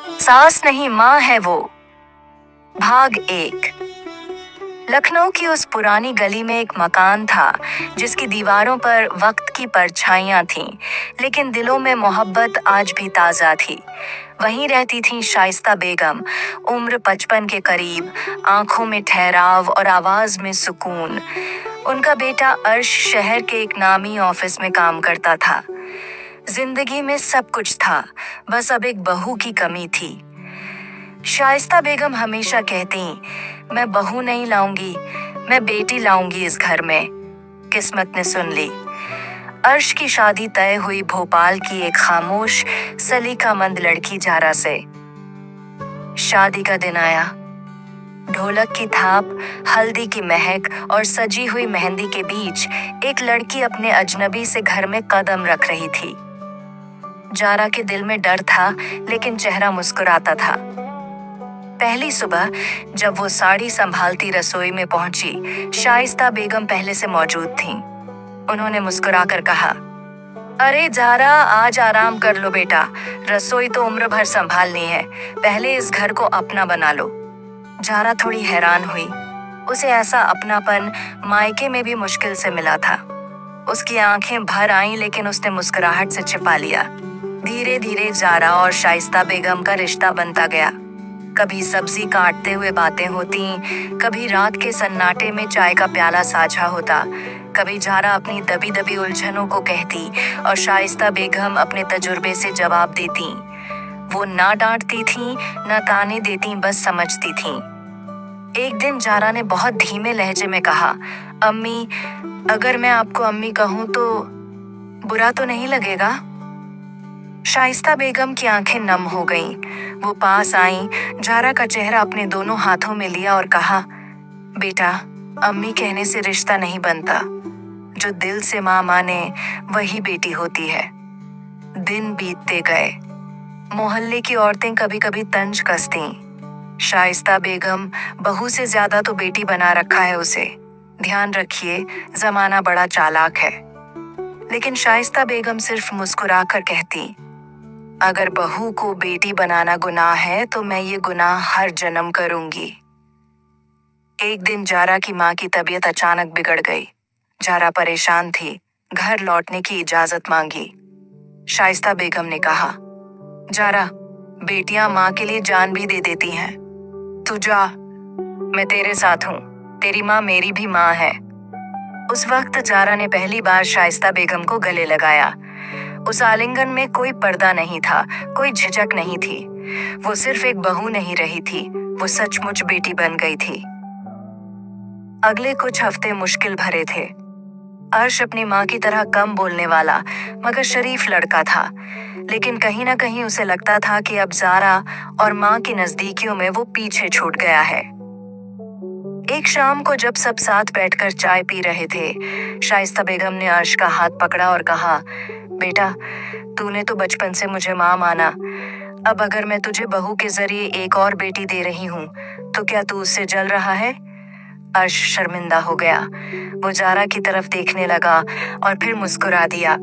सास नहीं माँ है वो। भाग 1। लखनऊ की उस पुरानी गली में एक मकान था जिसकी दीवारों पर वक्त की परछाइयां थीं, लेकिन दिलों में मोहब्बत आज भी ताज़ा थी। वहीं रहती थी शाइस्ता बेगम, उम्र 55 के करीब, आंखों में ठहराव और आवाज में सुकून। उनका बेटा अर्श शहर के एक नामी ऑफिस में काम करता था। जिंदगी में सब कुछ था, बस अब एक बहू की कमी थी। शाइस्ता बेगम हमेशा कहती, मैं बहू नहीं लाऊंगी, मैं बेटी लाऊंगी इस घर में। किस्मत ने सुन ली। अर्श की शादी तय हुई भोपाल की एक खामोश, सलीकामंद लड़की जारा से। शादी का दिन आया। ढोलक की थाप, हल्दी की महक और सजी हुई मेहंदी के बीच एक लड़की अपने अजनबी से घर में कदम रख रही थी। जारा के दिल में डर था, लेकिन चेहरा मुस्कुराता था। पहली सुबह जब वो साड़ी संभालती रसोई में पहुंची, शाइस्ता बेगम पहले से मौजूद थीं। उन्होंने मुस्कुराकर कहा, अरे जारा, आज आराम कर लो बेटा, रसोई तो उम्र भर संभालनी है, पहले इस घर को अपना बना लो। जारा थोड़ी हैरान हुई। उसे ऐसा अपनापन मायके में भी मुश्किल से मिला था। उसकी आंखें भर आईं, लेकिन उसने मुस्कुराहट से छिपा लिया। धीरे धीरे जारा और शाइस्ता बेगम का रिश्ता बनता गया। कभी सब्जी काटते हुए बातें होती, कभी रात के सन्नाटे में चाय का प्याला साझा होता, कभी जारा अपनी दबी दबी उलझनों को कहती और शाइस्ता बेगम अपने तजुर्बे से जवाब देती। वो ना डांटती थीं, ना ताने देती, बस समझती थीं। एक दिन जारा ने बहुत धीमे लहजे में कहा, अम्मी, अगर मैं आपको अम्मी कहूँ तो बुरा तो नहीं लगेगा? शाइस्ता बेगम की आंखें नम हो गईं। वो पास आईं, जारा का चेहरा अपने दोनों हाथों में लिया और कहा, बेटा, अम्मी कहने से रिश्ता नहीं बनता। जो दिल से माँ माने वही बेटी होती है। दिन बीतते गए। मोहल्ले की औरतें कभी कभी तंज कसतीं, शाइस्ता बेगम, बहू से ज्यादा तो बेटी बना रखा है उसे, ध्यान रखिए, जमाना बड़ा चालाक है। लेकिन शाइस्ता बेगम सिर्फ मुस्कुराकर कहती, अगर बहू को बेटी बनाना गुनाह है तो मैं ये गुनाह हर जन्म करूंगी। एक दिन जारा की माँ की तबीयत अचानक बिगड़ गई। जारा परेशान थी, घर लौटने की इजाजत मांगी। शाइस्ता बेगम ने कहा, जारा, बेटियां माँ के लिए जान भी दे देती हैं। तू जा, मैं तेरे साथ हूँ, तेरी माँ मेरी भी माँ है। उस वक्त जारा ने पहली बार शाइस्ता बेगम को गले लगाया। उस आलिंगन में कोई पर्दा नहीं था, कोई झिझक नहीं थी। वो सिर्फ एक बहू नहीं रही थी, वो सचमुच बेटी बन गई थी। अगले कुछ हफ्ते मुश्किल भरे थे। अर्श अपनी माँ की तरह कम बोलने वाला मगर शरीफ लड़का था, लेकिन कहीं ना कहीं उसे लगता था कि अब जारा और माँ की नजदीकियों में वो पीछे छूट गया है। एक शाम को जब सब साथ बैठकर चाय पी रहे थे, शाइस्ता बेगम ने अर्श का हाथ पकड़ा और कहा, बेटा, तूने तो बचपन से मुझे माँ माना, अब अगर मैं तुझे बहू के जरिए एक और बेटी दे रही हूँ तो क्या तू उससे जल रहा है? अर्श शर्मिंदा हो गया। वो जारा की तरफ देखने लगा और फिर मुस्कुरा दिया।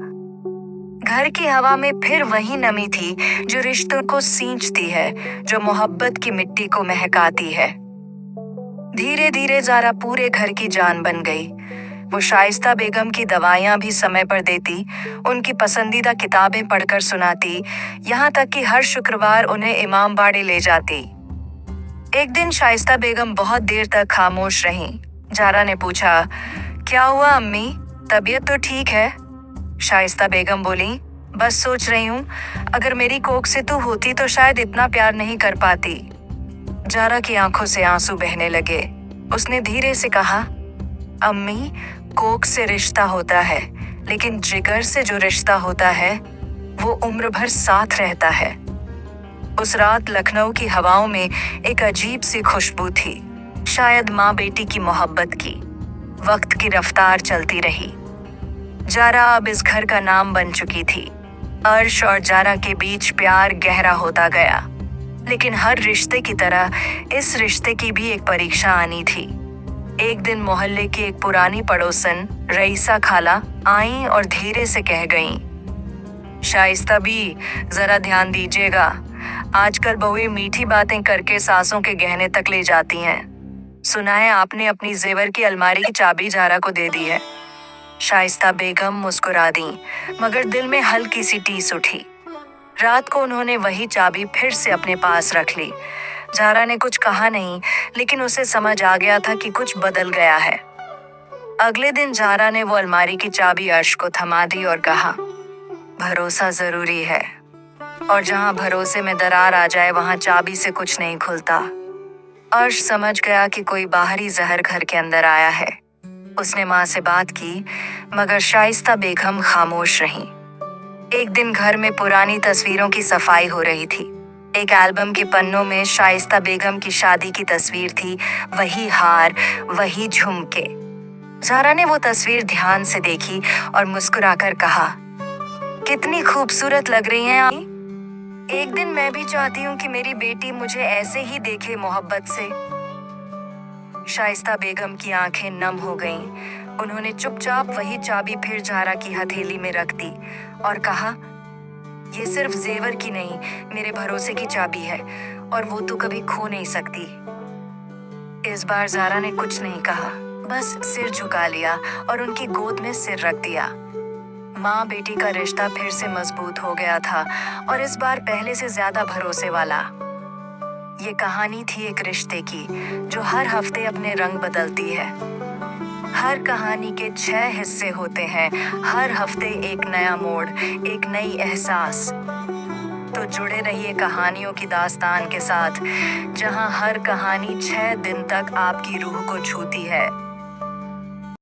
घर की हवा में फिर वही नमी थी जो रिश्तों को सींचती है, जो मोहब्बत की मिट्टी को महकाती है। धीरे धीरे जारा पूरे घर की जान बन गई। वो शाइस्ता बेगम की दवाइयां भी समय पर देती, उनकी पसंदीदा किताबें पढ़कर सुनाती, यहाँ तक कि हर शुक्रवार उन्हें इमाम बाड़े ले जाती। एक दिन शाइस्ता बेगम बहुत देर तक खामोश रहीं। जारा ने पूछा, क्या हुआ अम्मी, तबीयत तो ठीक है? शाइस्ता बेगम बोली, बस सोच रही हूँ, अगर मेरी कोख से तू होती तो शायद इतना प्यार नहीं कर पाती। जारा की आंखों से आंसू बहने लगे। उसने धीरे से कहा, अम्मी, कोख से रिश्ता होता है, लेकिन जिगर से जो रिश्ता होता है वो उम्र भर साथ रहता है। उस रात लखनऊ की हवाओं में एक अजीब सी खुशबू थी, शायद माँ बेटी की मोहब्बत की। वक्त की रफ्तार चलती रही। जारा अब इस घर का नाम बन चुकी थी। अर्श और जारा के बीच प्यार गहरा होता गया, लेकिन हर रिश्ते की तरह इस रिश्ते की भी एक परीक्षा आनी थी। एक दिन मोहल्ले की एक पुरानी पड़ोसन रईसा खाला आईं और धीरे से कह गईं, शाइस्ता भी, जरा ध्यान दीजिएगा, आजकल बहुएं मीठी बातें करके सासों के गहने तक ले जाती हैं। सुना है आपने अपनी जेवर की अलमारी की चाबी ज़ारा को दे दी है। शाइस्ता बेगम मुस्कुरा दी, मगर दिल में हल्की सी टीस उठी। रात को उन्होंने वही चाबी फिर से अपने पास रख ली। ज़ारा ने कुछ कहा नहीं, लेकिन उसे समझ आ गया था कि कुछ बदल गया है। अगले दिन ज़ारा ने वो अलमारी की चाबी अर्श को थमा दी और कहा, भरोसा जरूरी है, और जहां भरोसे में दरार आ जाए वहां चाबी से कुछ नहीं खुलता। अर्श समझ गया कि कोई बाहरी जहर घर के अंदर आया है। उसने माँ से बात की, मगर शाइस्ता बेगम खामोश रही। एक दिन घर में पुरानी तस्वीरों की सफाई हो रही थी। एक एल्बम के पन्नों में शाइस्ता बेगम की शादी की तस्वीर थी, वही हार, वही झुमके। ज़ारा ने वो तस्वीर ध्यान से देखी और मुस्कुराकर कहा, कितनी खूबसूरत लग रही हैं आप। एक दिन मैं भी चाहती हूँ कि मेरी बेटी मुझे ऐसे ही देखे, मोहब्बत से। शाइस्ता बेगम की आंखें नम हो गईं। उन्होंने चुपचाप वही चाबी फिर ज़ारा की हथेली में रख दी और कहा, ये सिर्फ जेवर की नहीं, मेरे भरोसे की चाबी है, और वो तो कभी खो नहीं सकती। इस बार ज़ारा ने कुछ नहीं कहा, बस सिर झुका लिया और उनकी गोद में सिर रख दिया। माँ बेटी का रिश्ता फिर से मजबूत हो गया था, और इस बार पहले से ज्यादा भरोसे वाला। ये कहानी थी एक रिश्ते की जो हर हफ्ते अपने रंग बदलती है। हर कहानी के 6 हिस्से होते हैं, हर हफ्ते एक नया मोड़, एक नई एहसास। तो जुड़े रहिए कहानियों की दास्तान के साथ, जहां हर कहानी 6 दिन तक आपकी रूह को छूती है।